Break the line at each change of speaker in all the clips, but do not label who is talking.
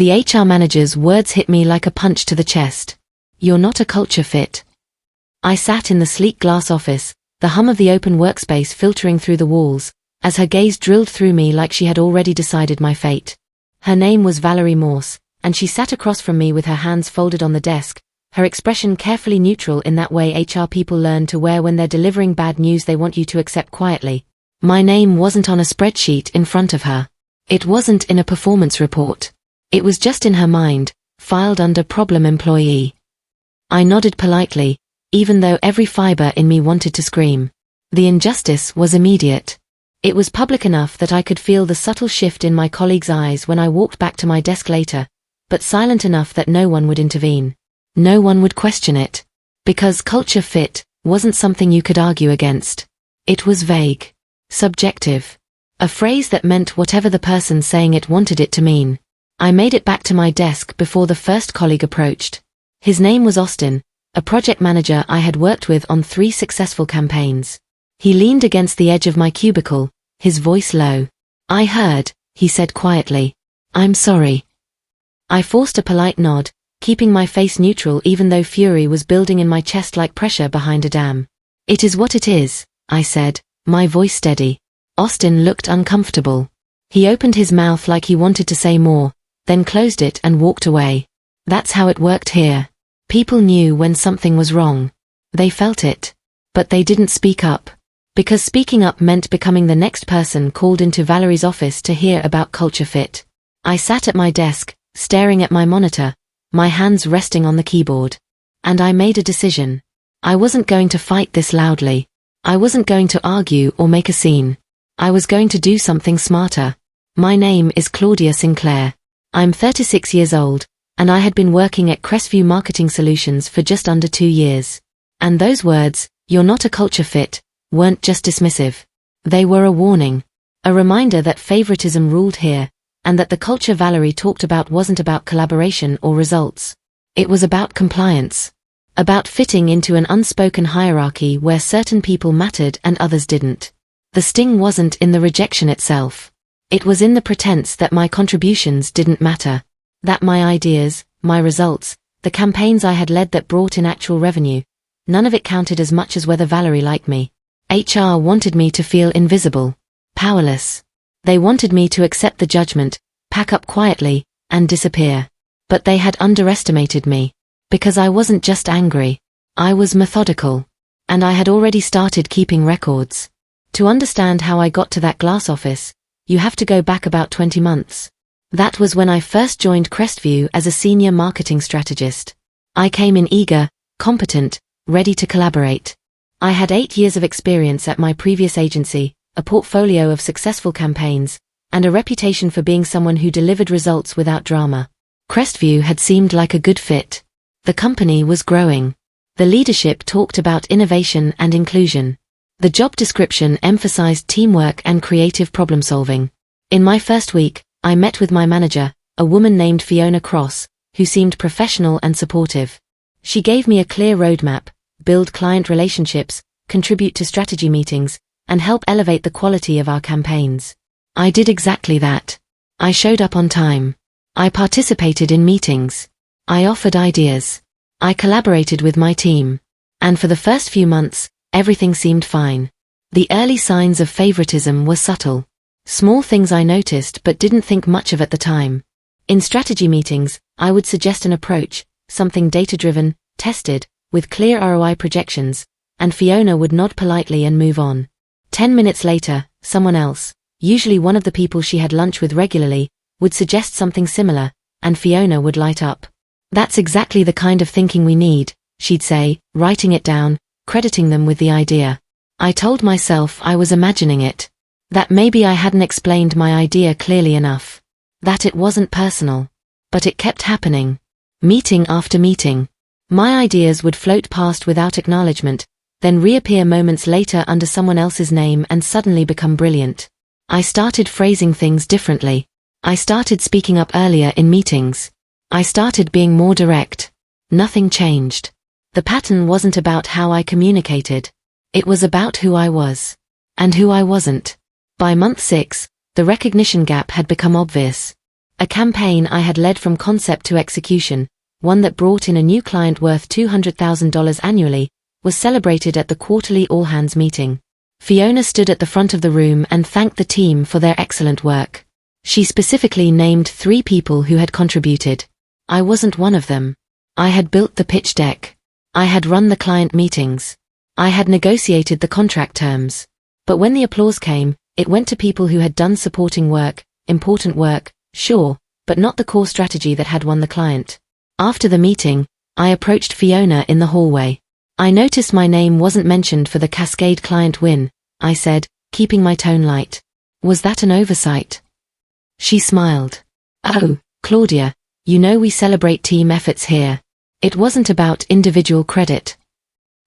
The HR manager's words hit me like a punch to the chest. You're not a culture fit. I sat in the sleek glass office, the hum of the open workspace filtering through the walls, as her gaze drilled through me like she had already decided my fate. Her name was Valerie Morse, and she sat across from me with her hands folded on the desk, her expression carefully neutral in that way HR people learn to wear when they're delivering bad news they want you to accept quietly. My name wasn't on a spreadsheet in front of her. It wasn't in a performance report. It was just in her mind, filed under problem employee. I nodded politely, even though every fiber in me wanted to scream. The injustice was immediate. It was public enough that I could feel the subtle shift in my colleagues' eyes when I walked back to my desk later, but silent enough that no one would intervene. No one would question it. Because culture fit wasn't something you could argue against. It was vague. Subjective. A phrase that meant whatever the person saying it wanted it to mean. I made it back to my desk before the first colleague approached. His name was Austin, a project manager I had worked with on 3 successful campaigns. He leaned against the edge of my cubicle, his voice low. I heard, he said quietly. I'm sorry. I forced a polite nod, keeping my face neutral even though fury was building in my chest like pressure behind a dam. It is what it is, I said, my voice steady. Austin looked uncomfortable. He opened his mouth like he wanted to say more, then closed it and walked away. That's how it worked here. People knew when something was wrong. They felt it. But they didn't speak up. Because speaking up meant becoming the next person called into Valerie's office to hear about culture fit. I sat at my desk, staring at my monitor, my hands resting on the keyboard. And I made a decision. I wasn't going to fight this loudly. I wasn't going to argue or make a scene. I was going to do something smarter. My name is Claudia Sinclair. I'm 36 years old, and I had been working at Crestview Marketing Solutions for just under 2 years. And those words, "You're not a culture fit," weren't just dismissive. They were a warning. A reminder that favoritism ruled here, and that the culture Valerie talked about wasn't about collaboration or results. It was about compliance. About fitting into an unspoken hierarchy where certain people mattered and others didn't. The sting wasn't in the rejection itself. It was in the pretense that my contributions didn't matter. That my ideas, my results, the campaigns I had led that brought in actual revenue, none of it counted as much as whether Valerie liked me. HR wanted me to feel invisible, powerless. They wanted me to accept the judgment, pack up quietly, and disappear. But they had underestimated me. Because I wasn't just angry. I was methodical. And I had already started keeping records. To understand how I got to that glass office, you have to go back about 20 months. That was when I first joined Crestview as a senior marketing strategist. I came in eager, competent, ready to collaborate. I had 8 years of experience at my previous agency, a portfolio of successful campaigns, and a reputation for being someone who delivered results without drama. Crestview had seemed like a good fit. The company was growing. The leadership talked about innovation and inclusion. The job description emphasized teamwork and creative problem-solving. In my first week, I met with my manager, a woman named Fiona Cross, who seemed professional and supportive. She gave me a clear roadmap: build client relationships, contribute to strategy meetings, and help elevate the quality of our campaigns. I did exactly that. I showed up on time. I participated in meetings. I offered ideas. I collaborated with my team. And for the first few months, everything seemed fine. The early signs of favoritism were subtle. Small things I noticed but didn't think much of at the time. In strategy meetings, I would suggest an approach, something data-driven, tested, with clear ROI projections, and Fiona would nod politely and move on. 10 minutes later, someone else, usually one of the people she had lunch with regularly, would suggest something similar, and Fiona would light up. "That's exactly the kind of thinking we need," she'd say, writing it down, crediting them with the idea. I told myself I was imagining it. That maybe I hadn't explained my idea clearly enough. That it wasn't personal. But it kept happening. Meeting after meeting. My ideas would float past without acknowledgement, then reappear moments later under someone else's name and suddenly become brilliant. I started phrasing things differently. I started speaking up earlier in meetings. I started being more direct. Nothing changed. The pattern wasn't about how I communicated. It was about who I was. And who I wasn't. By month 6, the recognition gap had become obvious. A campaign I had led from concept to execution, one that brought in a new client worth $200,000 annually, was celebrated at the quarterly all-hands meeting. Fiona stood at the front of the room and thanked the team for their excellent work. She specifically named 3 people who had contributed. I wasn't one of them. I had built the pitch deck. I had run the client meetings. I had negotiated the contract terms. But when the applause came, it went to people who had done supporting work, important work, sure, but not the core strategy that had won the client. After the meeting, I approached Fiona in the hallway. I noticed my name wasn't mentioned for the Cascade client win, I said, keeping my tone light. Was that an oversight? She smiled. Oh, Claudia, you know we celebrate team efforts here. It wasn't about individual credit.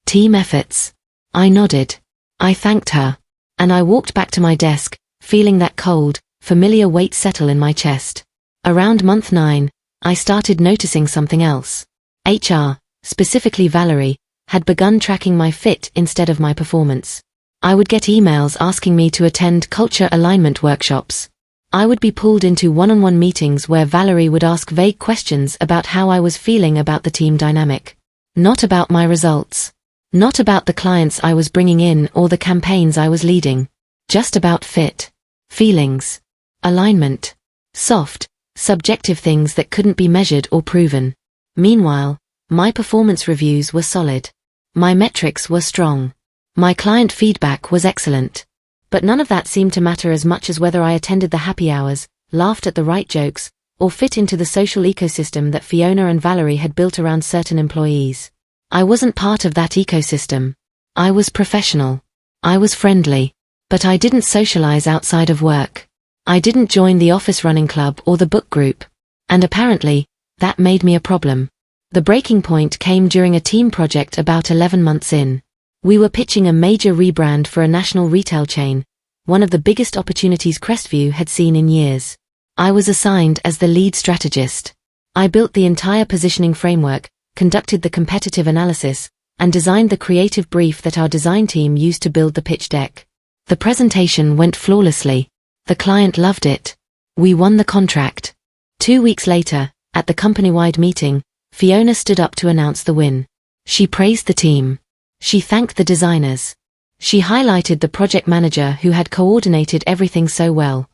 Team efforts. I nodded. I thanked her. And I walked back to my desk, feeling that cold, familiar weight settle in my chest. Around month 9, I started noticing something else. HR, specifically Valerie, had begun tracking my fit instead of my performance. I would get emails asking me to attend culture alignment workshops. I would be pulled into one-on-one meetings where Valerie would ask vague questions about how I was feeling about the team dynamic. Not about my results. Not about the clients I was bringing in or the campaigns I was leading. Just about fit. Feelings. Alignment. Soft, subjective things that couldn't be measured or proven. Meanwhile, my performance reviews were solid. My metrics were strong. My client feedback was excellent. But none of that seemed to matter as much as whether I attended the happy hours, laughed at the right jokes, or fit into the social ecosystem that Fiona and Valerie had built around certain employees. I wasn't part of that ecosystem. I was professional. I was friendly. But I didn't socialize outside of work. I didn't join the office running club or the book group. And apparently, that made me a problem. The breaking point came during a team project about 11 months in. We were pitching a major rebrand for a national retail chain, one of the biggest opportunities Crestview had seen in years. I was assigned as the lead strategist. I built the entire positioning framework, conducted the competitive analysis, and designed the creative brief that our design team used to build the pitch deck. The presentation went flawlessly. The client loved it. We won the contract. 2 weeks later, at the company-wide meeting, Fiona stood up to announce the win. She praised the team. She thanked the designers. She highlighted the project manager who had coordinated everything so well.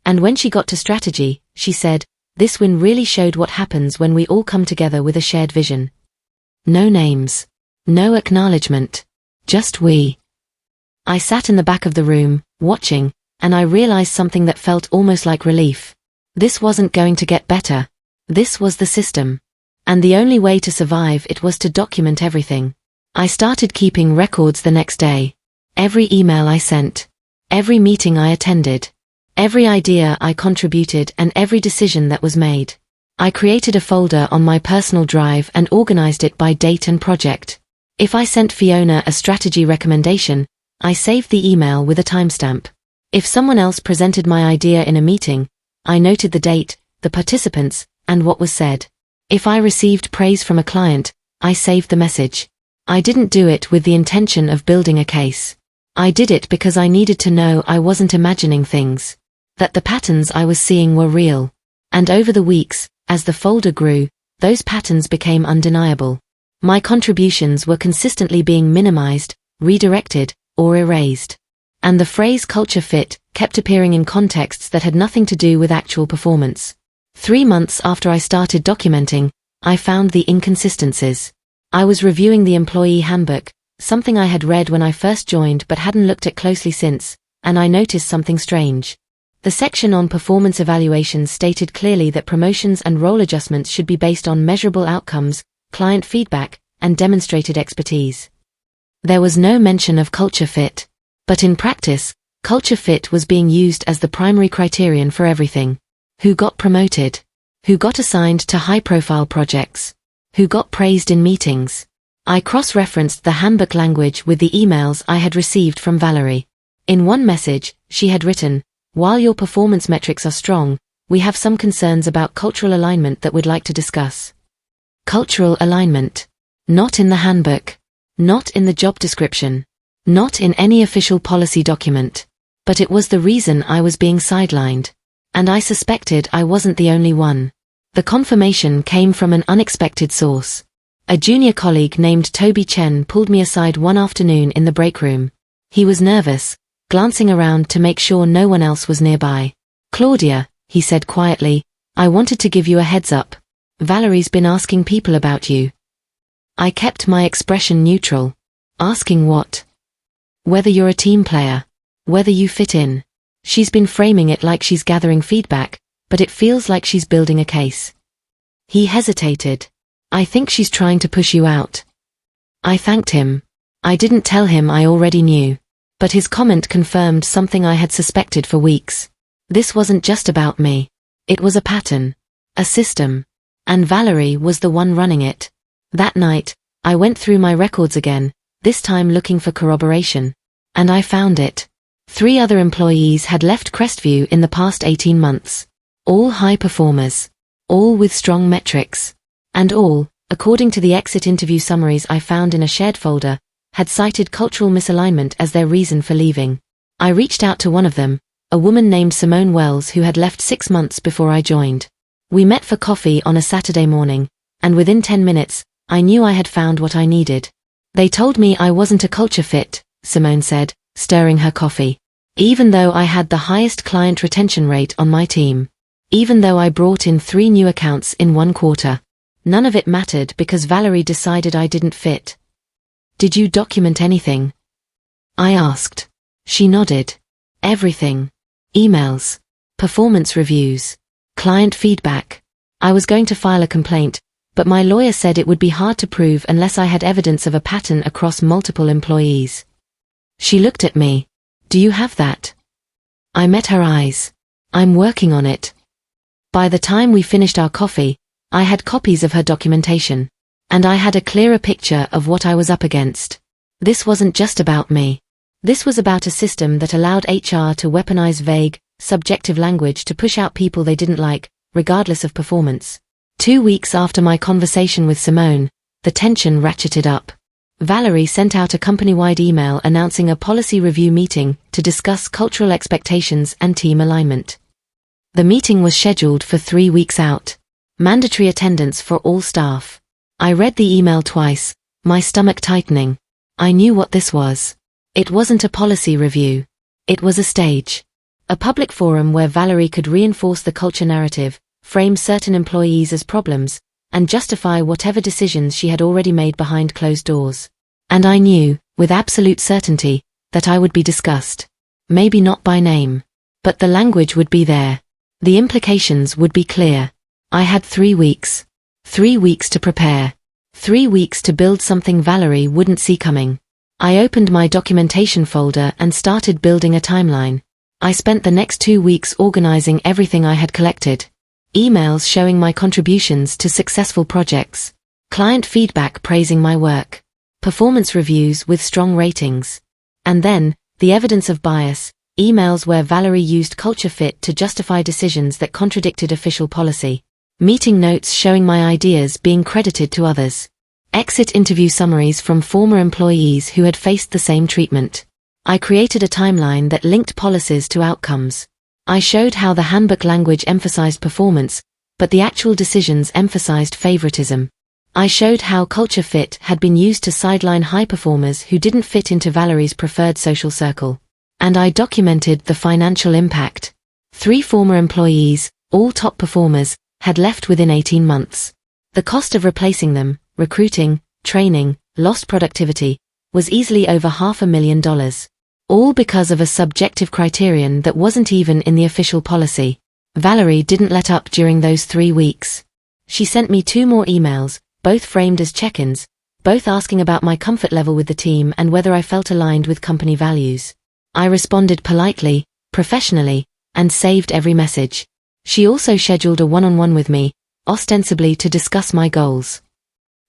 And when she got to strategy, she said, "This win really showed what happens when we all come together with a shared vision." No names. No acknowledgement. Just we. I sat in the back of the room, watching, and I realized something that felt almost like relief. This wasn't going to get better. This was the system. And the only way to survive it was to document everything. I started keeping records the next day. Every email I sent. Every meeting I attended. Every idea I contributed and every decision that was made. I created a folder on my personal drive and organized it by date and project. If I sent Fiona a strategy recommendation, I saved the email with a timestamp. If someone else presented my idea in a meeting, I noted the date, the participants, and what was said. If I received praise from a client, I saved the message. I didn't do it with the intention of building a case. I did it because I needed to know I wasn't imagining things. That the patterns I was seeing were real. And over the weeks, as the folder grew, those patterns became undeniable. My contributions were consistently being minimized, redirected, or erased. And the phrase culture fit kept appearing in contexts that had nothing to do with actual performance. 3 months after I started documenting, I found the inconsistencies. I was reviewing the employee handbook, something I had read when I first joined but hadn't looked at closely since, and I noticed something strange. The section on performance evaluations stated clearly that promotions and role adjustments should be based on measurable outcomes, client feedback, and demonstrated expertise. There was no mention of culture fit. But in practice, culture fit was being used as the primary criterion for everything. Who got promoted? Who got assigned to high-profile projects? Who got praised in meetings? I cross-referenced the handbook language with the emails I had received from Valerie. In one message, she had written, "While your performance metrics are strong, we have some concerns about cultural alignment that we'd like to discuss." Cultural alignment. Not in the handbook. Not in the job description. Not in any official policy document. But it was the reason I was being sidelined. And I suspected I wasn't the only one. The confirmation came from an unexpected source. A junior colleague named Toby Chen pulled me aside one afternoon in the break room. He was nervous, glancing around to make sure no one else was nearby. "Claudia," he said quietly, "I wanted to give you a heads up. Valerie's been asking people about you." I kept my expression neutral. "Asking what?" "Whether you're a team player. Whether you fit in. She's been framing it like she's gathering feedback, but it feels like she's building a case." He hesitated. "I think she's trying to push you out." I thanked him. I didn't tell him I already knew. But his comment confirmed something I had suspected for weeks. This wasn't just about me. It was a pattern. A system. And Valerie was the one running it. That night, I went through my records again, this time looking for corroboration. And I found it. 3 other employees had left Crestview in the past 18 months. All high performers. All with strong metrics. And all, according to the exit interview summaries I found in a shared folder, had cited cultural misalignment as their reason for leaving. I reached out to one of them, a woman named Simone Wells who had left 6 months before I joined. We met for coffee on a Saturday morning, and within 10 minutes, I knew I had found what I needed. "They told me I wasn't a culture fit," Simone said, stirring her coffee. "Even though I had the highest client retention rate on my team. Even though I brought in 3 new accounts in 1 quarter. None of it mattered because Valerie decided I didn't fit." "Did you document anything?" I asked. She nodded. "Everything. Emails. Performance reviews. Client feedback. I was going to file a complaint, but my lawyer said it would be hard to prove unless I had evidence of a pattern across multiple employees." She looked at me. "Do you have that?" I met her eyes. "I'm working on it." By the time we finished our coffee, I had copies of her documentation. And I had a clearer picture of what I was up against. This wasn't just about me. This was about a system that allowed HR to weaponize vague, subjective language to push out people they didn't like, regardless of performance. 2 weeks after my conversation with Simone, the tension ratcheted up. Valerie sent out a company-wide email announcing a policy review meeting to discuss cultural expectations and team alignment. The meeting was scheduled for 3 weeks out. Mandatory attendance for all staff. I read the email twice, my stomach tightening. I knew what this was. It wasn't a policy review. It was a stage. A public forum where Valerie could reinforce the culture narrative, frame certain employees as problems, and justify whatever decisions she had already made behind closed doors. And I knew, with absolute certainty, that I would be discussed. Maybe not by name. But the language would be there. The implications would be clear. I had 3 weeks. 3 weeks to prepare. 3 weeks to build something Valerie wouldn't see coming. I opened my documentation folder and started building a timeline. I spent the next 2 weeks organizing everything I had collected. Emails showing my contributions to successful projects. Client feedback praising my work. Performance reviews with strong ratings. And then, the evidence of bias, emails where Valerie used culture fit to justify decisions that contradicted official policy. Meeting notes showing my ideas being credited to others. Exit interview summaries from former employees who had faced the same treatment. I created a timeline that linked policies to outcomes. I showed how the handbook language emphasized performance, but the actual decisions emphasized favoritism. I showed how culture fit had been used to sideline high performers who didn't fit into Valerie's preferred social circle. And I documented the financial impact. 3 former employees, all top performers, had left within 18 months. The cost of replacing them, recruiting, training, lost productivity, was easily over $500,000. All because of a subjective criterion that wasn't even in the official policy. Valerie didn't let up during those 3 weeks. She sent me 2 more emails, both framed as check-ins, both asking about my comfort level with the team and whether I felt aligned with company values. I responded politely, professionally, and saved every message. She also scheduled a one-on-one with me, ostensibly to discuss my goals.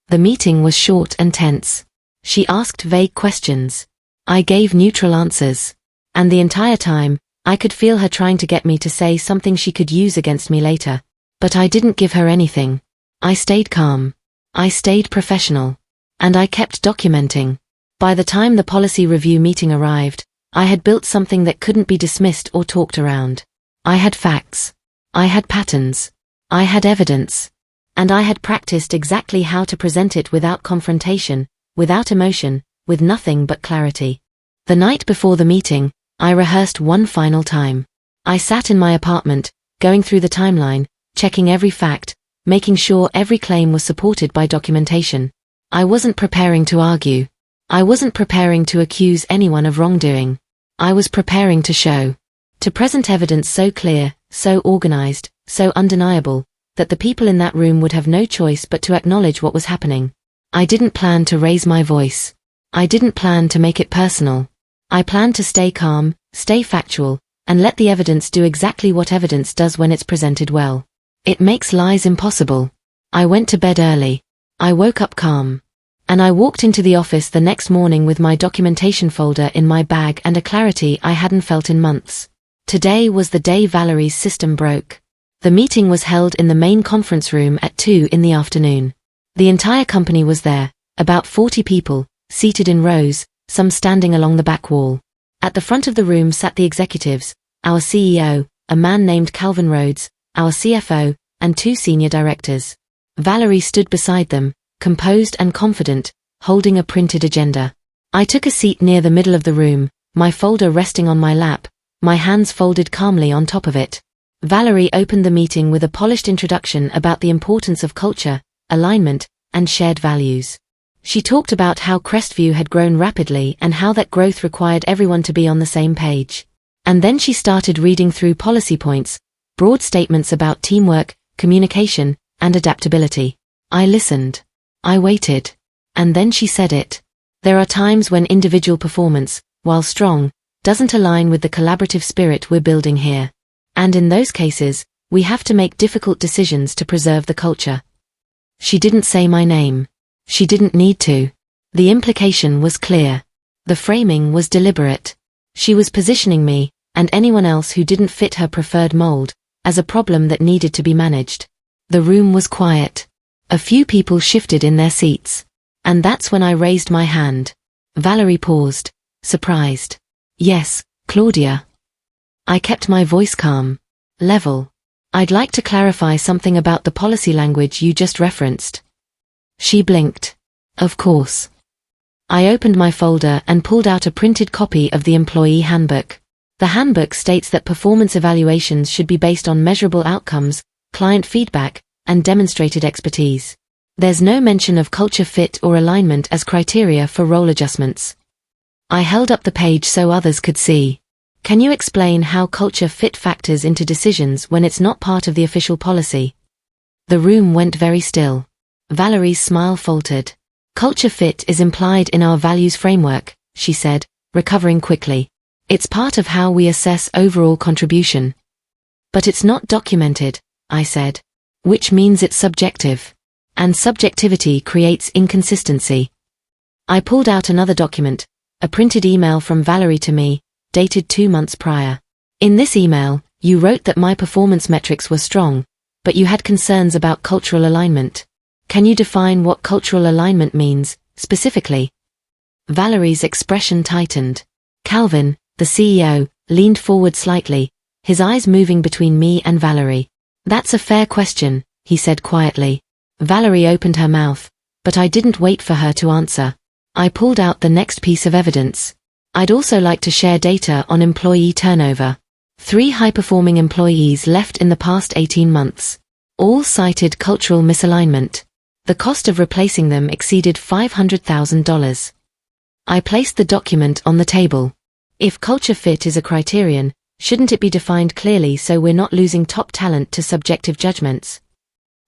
The meeting was short and tense. She asked vague questions. I gave neutral answers. And the entire time, I could feel her trying to get me to say something she could use against me later. But I didn't give her anything. I stayed calm. I stayed professional. And I kept documenting. By the time the policy review meeting arrived, I had built something that couldn't be dismissed or talked around. I had facts. I had patterns. I had evidence. And I had practiced exactly how to present it without confrontation, without emotion, with nothing but clarity. The night before the meeting, I rehearsed one final time. I sat in my apartment, going through the timeline, checking every fact, making sure every claim was supported by documentation. I wasn't preparing to argue. I wasn't preparing to accuse anyone of wrongdoing. I was preparing to show. To present evidence so clear, so organized, so undeniable, that the people in that room would have no choice but to acknowledge what was happening. I didn't plan to raise my voice. I didn't plan to make it personal. I planned to stay calm, stay factual, and let the evidence do exactly what evidence does when it's presented well. It makes lies impossible. I went to bed early. I woke up calm. And I walked into the office the next morning with my documentation folder in my bag and a clarity I hadn't felt in months. Today was the day Valerie's system broke. The meeting was held in the main conference room at 2 in the afternoon. The entire company was there, about 40 people, seated in rows, some standing along the back wall. At the front of the room sat the executives, our CEO, a man named Calvin Rhodes, our CFO, and 2 senior directors. Valerie stood beside them, composed and confident, holding a printed agenda. I took a seat near the middle of the room, my folder resting on my lap, my hands folded calmly on top of it. Valerie opened the meeting with a polished introduction about the importance of culture, alignment, and shared values. She talked about how Crestview had grown rapidly and how that growth required everyone to be on the same page. And then she started reading through policy points, broad statements about teamwork, communication, and adaptability. I listened. I waited. And then she said it. There are times when individual performance, while strong, doesn't align with the collaborative spirit we're building here. And in those cases, we have to make difficult decisions to preserve the culture. She didn't say my name. She didn't need to. The implication was clear. The framing was deliberate. She was positioning me, and anyone else who didn't fit her preferred mold, as a problem that needed to be managed. The room was quiet. A few people shifted in their seats. And that's when I raised my hand. Valerie paused, surprised. Yes, Claudia. I kept my voice calm. Level. I'd like to clarify something about the policy language you just referenced. She blinked. Of course. I opened my folder and pulled out a printed copy of the employee handbook. The handbook states that performance evaluations should be based on measurable outcomes, client feedback, and demonstrated expertise. There's no mention of culture fit or alignment as criteria for role adjustments. I held up the page so others could see. Can you explain how culture fit factors into decisions when it's not part of the official policy? The room went very still. Valerie's smile faltered. Culture fit is implied in our values framework, she said, recovering quickly. It's part of how we assess overall contribution. But it's not documented, I said. Which means it's subjective. And subjectivity creates inconsistency. I pulled out another document, a printed email from Valerie to me, dated 2 months prior. In this email, you wrote that my performance metrics were strong, but you had concerns about cultural alignment. Can you define what cultural alignment means, specifically? Valerie's expression tightened. Calvin, the CEO, leaned forward slightly, his eyes moving between me and Valerie. That's a fair question, he said quietly. Valerie opened her mouth, but I didn't wait for her to answer. I pulled out the next piece of evidence. I'd also like to share data on employee turnover. 3 high-performing employees left in the past 18 months. All cited cultural misalignment. The cost of replacing them exceeded $500,000. I placed the document on the table. If culture fit is a criterion, shouldn't it be defined clearly so we're not losing top talent to subjective judgments?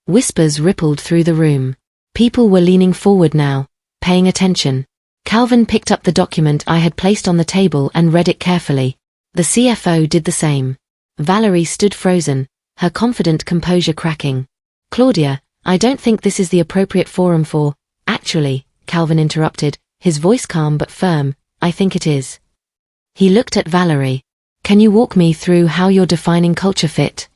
Whispers rippled through the room. People were leaning forward now, paying attention. Calvin picked up the document I had placed on the table and read it carefully. The CFO did the same. Valerie stood frozen, her confident composure cracking. Claudia, I don't think this is the appropriate forum for— Actually, Calvin interrupted, his voice calm but firm, I think it is. He looked at Valerie. Can you walk me through how you're defining culture fit?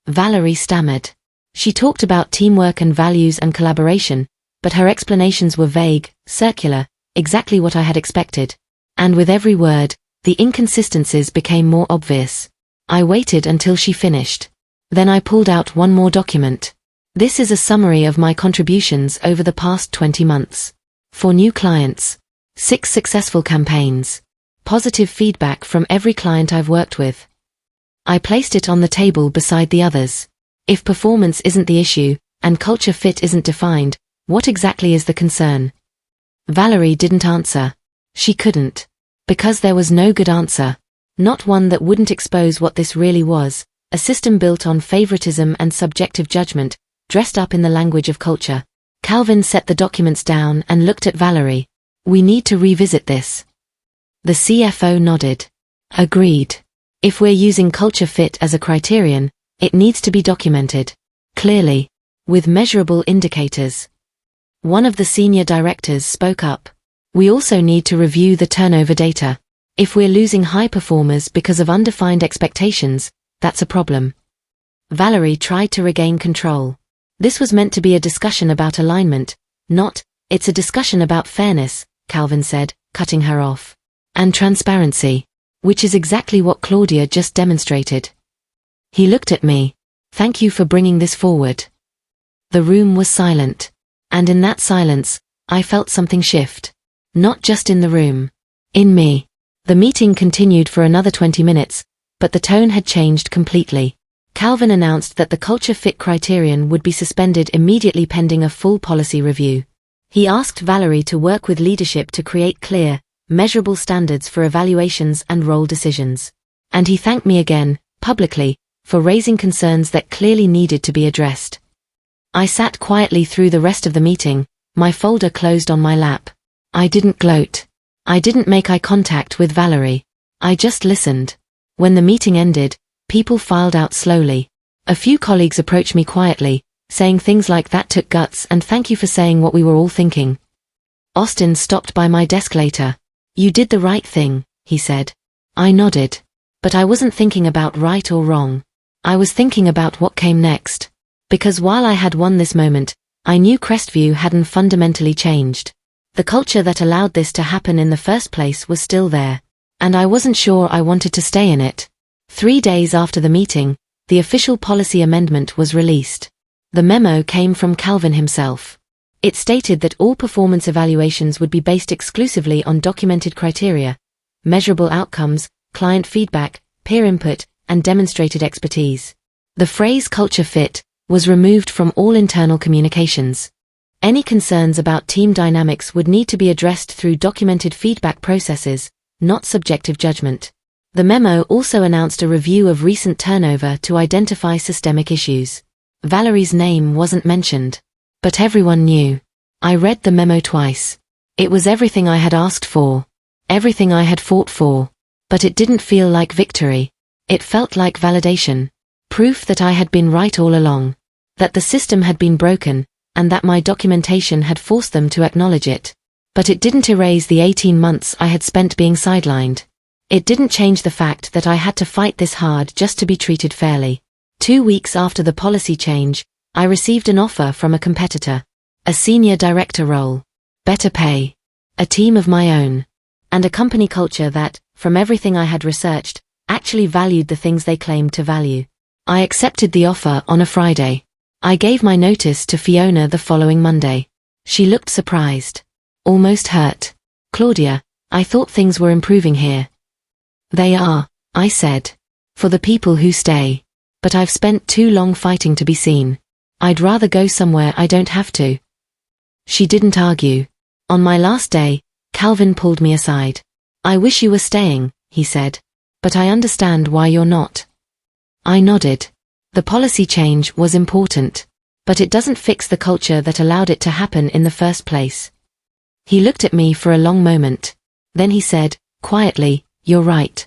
Valerie stammered. She talked about teamwork and values and collaboration, but her explanations were vague, circular, exactly what I had expected. And with every word, the inconsistencies became more obvious. I waited until she finished. Then I pulled out one more document. This is a summary of my contributions over the past 20 months. 4 new clients. 6 successful campaigns. Positive feedback from every client I've worked with. I placed it on the table beside the others. If performance isn't the issue, and culture fit isn't defined, what exactly is the concern? Valerie didn't answer. She couldn't. Because there was no good answer. Not one that wouldn't expose what this really was, a system built on favoritism and subjective judgment, dressed up in the language of culture. Calvin set the documents down and looked at Valerie. We need to revisit this. The CFO nodded. Agreed. If we're using culture fit as a criterion, it needs to be documented. Clearly. With measurable indicators. One of the senior directors spoke up. We also need to review the turnover data. If we're losing high performers because of undefined expectations, that's a problem. Valerie tried to regain control. This was meant to be a discussion about alignment, not, it's a discussion about fairness, Calvin said, cutting her off. And transparency. Which is exactly what Claudia just demonstrated. He looked at me. Thank you for bringing this forward. The room was silent. And in that silence, I felt something shift. Not just in the room. In me. The meeting continued for another 20 minutes, but the tone had changed completely. Calvin announced that the culture fit criterion would be suspended immediately pending a full policy review. He asked Valerie to work with leadership to create clear, measurable standards for evaluations and role decisions. And he thanked me again, publicly, for raising concerns that clearly needed to be addressed. I sat quietly through the rest of the meeting, my folder closed on my lap. I didn't gloat. I didn't make eye contact with Valerie. I just listened. When the meeting ended, people filed out slowly. A few colleagues approached me quietly, saying things like that took guts and thank you for saying what we were all thinking. Austin stopped by my desk later. You did the right thing, he said. I nodded. But I wasn't thinking about right or wrong. I was thinking about what came next. Because while I had won this moment, I knew Crestview hadn't fundamentally changed. The culture that allowed this to happen in the first place was still there. And I wasn't sure I wanted to stay in it. 3 days after the meeting, the official policy amendment was released. The memo came from Calvin himself. It stated that all performance evaluations would be based exclusively on documented criteria, measurable outcomes, client feedback, peer input, and demonstrated expertise. The phrase culture fit was removed from all internal communications. Any concerns about team dynamics would need to be addressed through documented feedback processes, not subjective judgment. The memo also announced a review of recent turnover to identify systemic issues. Valerie's name wasn't mentioned. But everyone knew. I read the memo twice. It was everything I had asked for. Everything I had fought for. But it didn't feel like victory. It felt like validation. Proof that I had been right all along. That the system had been broken, and that my documentation had forced them to acknowledge it. But it didn't erase the 18 months I had spent being sidelined. It didn't change the fact that I had to fight this hard just to be treated fairly. 2 weeks after the policy change, I received an offer from a competitor. A senior director role. Better pay. A team of my own. And a company culture that, from everything I had researched, actually valued the things they claimed to value. I accepted the offer on a Friday. I gave my notice to Fiona the following Monday. She looked surprised. Almost hurt. Claudia, I thought things were improving here. They are, I said. For the people who stay. But I've spent too long fighting to be seen. I'd rather go somewhere I don't have to. She didn't argue. On my last day, Calvin pulled me aside. I wish you were staying, he said. But I understand why you're not. I nodded. The policy change was important. But it doesn't fix the culture that allowed it to happen in the first place. He looked at me for a long moment. Then he said, quietly, you're right.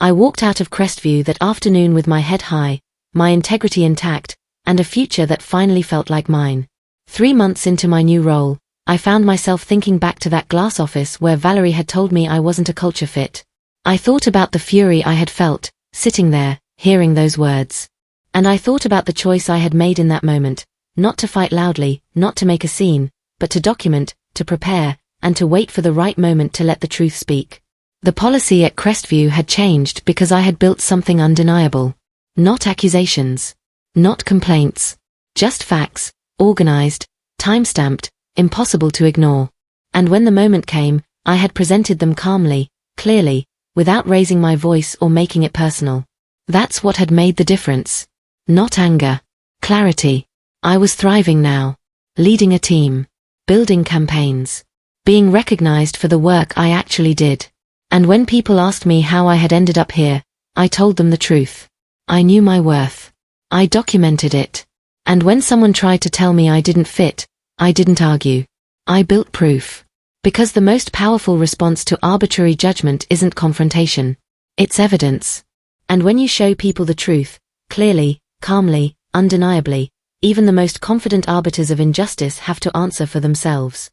I walked out of Crestview that afternoon with my head high, my integrity intact, and a future that finally felt like mine. 3 months into my new role, I found myself thinking back to that glass office where Valerie had told me I wasn't a culture fit. I thought about the fury I had felt, sitting there, hearing those words. And I thought about the choice I had made in that moment, not to fight loudly, not to make a scene, but to document, to prepare, and to wait for the right moment to let the truth speak. The policy at Crestview had changed because I had built something undeniable. Not accusations. Not complaints. Just facts, organized, time-stamped, impossible to ignore. And when the moment came, I had presented them calmly, clearly, without raising my voice or making it personal. That's what had made the difference. Not anger. Clarity. I was thriving now. Leading a team. Building campaigns. Being recognized for the work I actually did. And when people asked me how I had ended up here, I told them the truth. I knew my worth. I documented it. And when someone tried to tell me I didn't fit, I didn't argue. I built proof. Because the most powerful response to arbitrary judgment isn't confrontation. It's evidence. And when you show people the truth, clearly, calmly, undeniably, even the most confident arbiters of injustice have to answer for themselves.